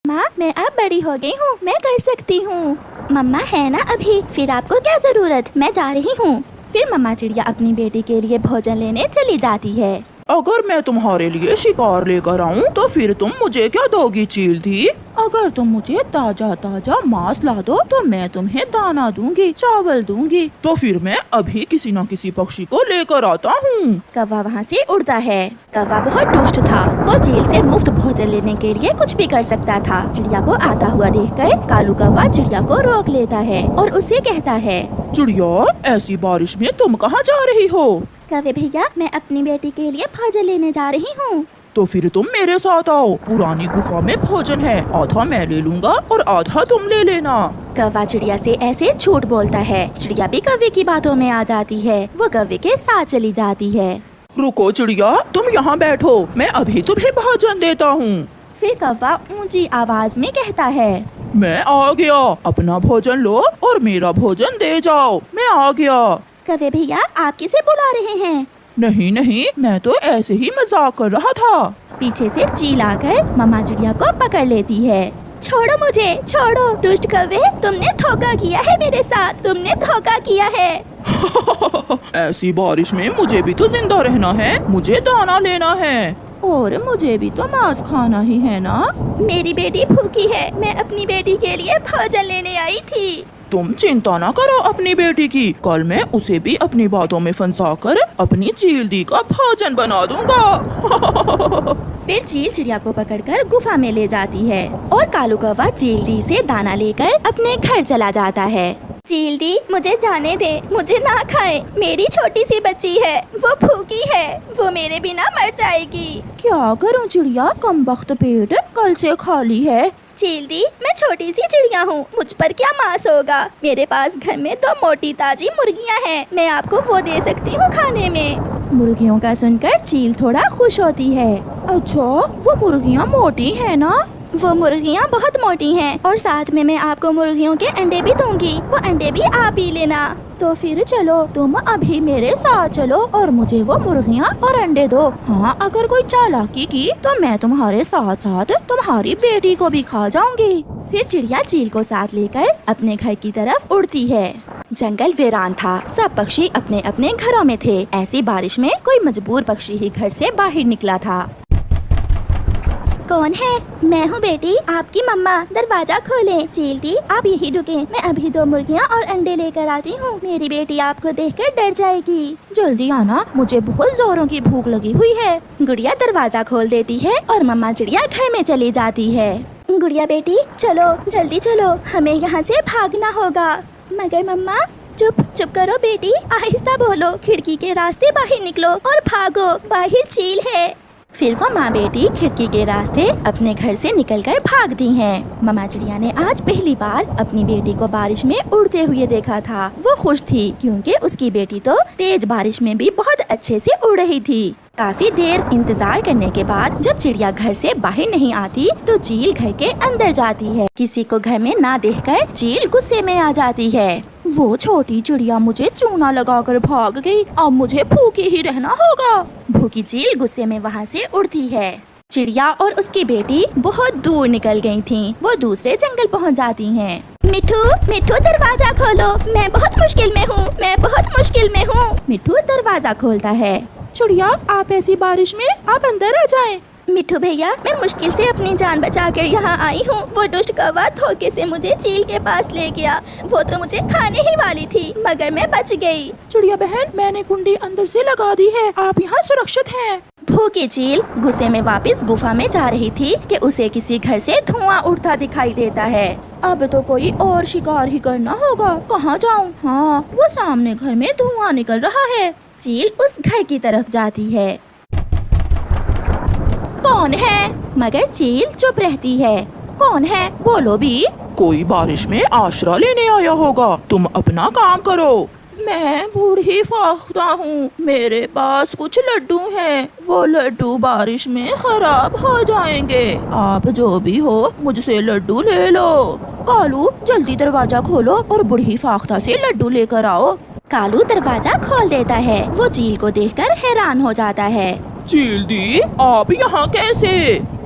माँ मैं अब बड़ी हो गई हूँ, मैं कर सकती हूँ। मम्मा है ना अभी, फिर आपको क्या जरूरत, मैं जा रही हूँ। फिर मम्मा चिड़िया अपनी बेटी के लिए भोजन लेने चली जाती है। अगर मैं तुम्हारे लिए शिकार लेकर आऊं तो फिर तुम मुझे क्या दोगी चील दी? अगर तुम मुझे ताजा ताजा मांस ला दो तो मैं तुम्हें दाना दूंगी, चावल दूंगी। तो फिर मैं अभी किसी न किसी पक्षी को लेकर आता हूँ। कौवा वहाँ से उड़ता है। कौवा बहुत दुष्ट था, वो चील से मुफ्त भोजन लेने के लिए कुछ भी कर सकता था। चिड़िया को आता हुआ देखकर कालू कौवा चिड़िया को रोक लेता है और उससे कहता है, चिड़िया, ऐसी बारिश में तुम कहाँ जा रही हो? कौवे भैया मैं अपनी बेटी के लिए भोजन लेने जा रही हूँ। तो फिर तुम मेरे साथ आओ, पुरानी गुफा में भोजन है, आधा मैं ले लूँगा और आधा तुम ले लेना। कौवा चिड़िया से ऐसे झूठ बोलता है। चिड़िया भी कौवे की बातों में आ जाती है, वो कौवे के साथ चली जाती है। रुको चिड़िया, तुम यहाँ बैठो, मैं अभी तुम्हें भोजन देता हूँ। फिर कौवा ऊंची आवाज में कहता है, मैं आ गया, अपना भोजन लो और मेरा भोजन दे जाओ, मैं आ गया। कौवे भैया आप किसे बुला रहे हैं? नहीं नहीं, मैं तो ऐसे ही मजाक कर रहा था। पीछे से चील आकर मम्मा चिड़िया को पकड़ लेती है। छोड़ो मुझे, छोड़ो दुष्ट कौवे, तुमने धोखा किया है मेरे साथ, तुमने धोखा किया है। ऐसी बारिश में मुझे भी तो जिंदा रहना है, मुझे दाना लेना है और मुझे भी तो मांस खाना ही है ना। मेरी बेटी भूखी है, मैं अपनी बेटी के लिए भोजन लेने आई थी। तुम चिंता ना करो अपनी बेटी की, कल मैं उसे भी अपनी बातों में फंसाकर अपनी चील दी का भोजन बना दूंगा। फिर चील चिड़िया को पकड़कर गुफा में ले जाती है और कालू कौवा चील दी से दाना लेकर अपने घर चला जाता है। चील दी मुझे जाने दे, मुझे ना खाए, मेरी छोटी सी बच्ची है, वो भूखी है, वो मेरे बिना मर जाएगी। क्या करूं चिड़िया, कमबख्त पेट कल से खाली है। चील दी मैं छोटी सी चिड़िया हूँ, मुझ पर क्या मांस होगा। मेरे पास घर में 2 मोटी ताजी मुर्गियाँ हैं, मैं आपको वो दे सकती हूँ खाने में। मुर्गियों का सुनकर चील थोड़ा खुश होती है। अच्छा, वो मुर्गियाँ मोटी है ना? वो मुर्गियाँ बहुत मोटी हैं और साथ में मैं आपको मुर्गियों के अंडे भी दूंगी, वो अंडे भी आप ही लेना। तो फिर चलो, तुम अभी मेरे साथ चलो और मुझे वो मुर्गियाँ और अंडे दो। हाँ, अगर कोई चालाकी की तो मैं तुम्हारे साथ साथ तुम्हारी बेटी को भी खा जाऊंगी। फिर चिड़िया चील को साथ लेकर अपने घर की तरफ उड़ती है। जंगल वीरान था, सब पक्षी अपने अपने घरों में थे। ऐसी बारिश में कोई मजबूर पक्षी ही घर से बाहर निकला था। कौन है? मैं हूँ बेटी, आपकी मम्मा, दरवाजा खोलें। चील दी आप यही रुके, मैं अभी 2 मुर्गियाँ और अंडे लेकर आती हूँ, मेरी बेटी आपको देखकर डर जाएगी। जल्दी आना, मुझे बहुत जोरों की भूख लगी हुई है। गुड़िया दरवाजा खोल देती है और मम्मा चिड़िया घर में चली जाती है। गुड़िया बेटी चलो, जल्दी चलो, हमें यहाँ से भागना होगा। मगर मम्मा चुप चुप करो बेटी, आहिस्ता बोलो, खिड़की के रास्ते बाहर निकलो और भागो, बाहर चील है। फिर वो माँ बेटी खिड़की के रास्ते अपने घर से निकलकर भागती हैं। मम्मा चिड़िया ने आज पहली बार अपनी बेटी को बारिश में उड़ते हुए देखा था। वो खुश थी क्योंकि उसकी बेटी तो तेज बारिश में भी बहुत अच्छे से उड़ रही थी। काफी देर इंतजार करने के बाद जब चिड़िया घर से बाहर नहीं आती तो चील घर के अंदर जाती है। किसी को घर में ना देखकर चील गुस्से में आ जाती है। वो छोटी चिड़िया मुझे चूना लगाकर भाग गई, अब मुझे भूखी ही रहना होगा। भूखी चील गुस्से में वहाँ से उड़ती है। चिड़िया और उसकी बेटी बहुत दूर निकल गई थीं। वो दूसरे जंगल पहुँच जाती हैं। मिठू मिठू दरवाजा खोलो, मैं बहुत मुश्किल में हूँ, मैं बहुत मुश्किल में हूँ। मिठू दरवाजा खोलता है। चिड़िया आप ऐसी बारिश में आप अंदर आ जाएं। मिठू भैया मैं मुश्किल से अपनी जान बचाकर यहाँ आई हूँ। वो दुष्ट कौवा धोखे से मुझे चील के पास ले गया, वो तो मुझे खाने ही वाली थी मगर मैं बच गई। चिड़िया बहन मैंने कुंडी अंदर से लगा दी है, आप यहाँ सुरक्षित हैं। भूखी चील गुस्से में वापस गुफा में जा रही थी कि उसे किसी घर से धुआं उड़ता दिखाई देता है। अब तो कोई और शिकार ही करना होगा, कहाँ जाऊँ? हाँ, वो सामने घर में धुआं निकल रहा है। चील उस घर की तरफ जाती है। कौन है? मगर चील चुप रहती है। कौन है? बोलो भी। कोई बारिश में आश्रय लेने आया होगा, तुम अपना काम करो। मैं बूढ़ी फाख्ता हूँ, मेरे पास कुछ लड्डू हैं, वो लड्डू बारिश में खराब हो जाएंगे। आप जो भी हो मुझसे लड्डू ले लो। कालू जल्दी दरवाजा खोलो और बूढ़ी फाख्ता से लड्डू लेकर आओ। कालू दरवाजा खोल देता है। वो चील को देखकर हैरान हो जाता है। चील दी, आप यहाँ कैसे?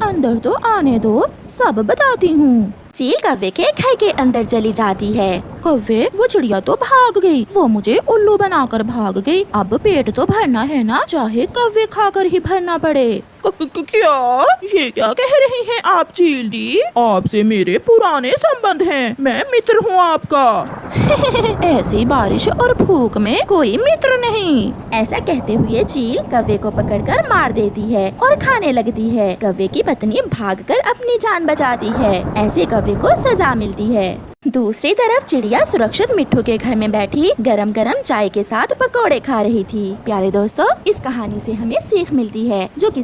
अंदर तो आने दो, सब बताती हूँ। चील कौवे के घर के अंदर चली जाती है। कौवे, वो चिड़िया तो भाग गई, वो मुझे उल्लू बनाकर भाग गई। अब पेट तो भरना है ना, चाहे कौवे खाकर ही भरना पड़े। क्या? ये क्या कह रही हैं आप चील दी? आपसे मेरे पुराने संबंध हैं, मैं मित्र हूँ आपका। ऐसी बारिश और भूख में कोई मित्र नहीं। ऐसा कहते हुए चील कौवे को पकड़कर मार देती है और खाने लगती है। कौवे की पत्नी भागकर अपनी जान बचाती है। ऐसे कौवे को सजा मिलती है। दूसरी तरफ चिड़िया सुरक्षित मिट्ठू के घर में बैठी गरम गरम चाय के साथ पकौड़े खा रही थी। प्यारे दोस्तों, इस कहानी से हमें सीख मिलती है, जो किसी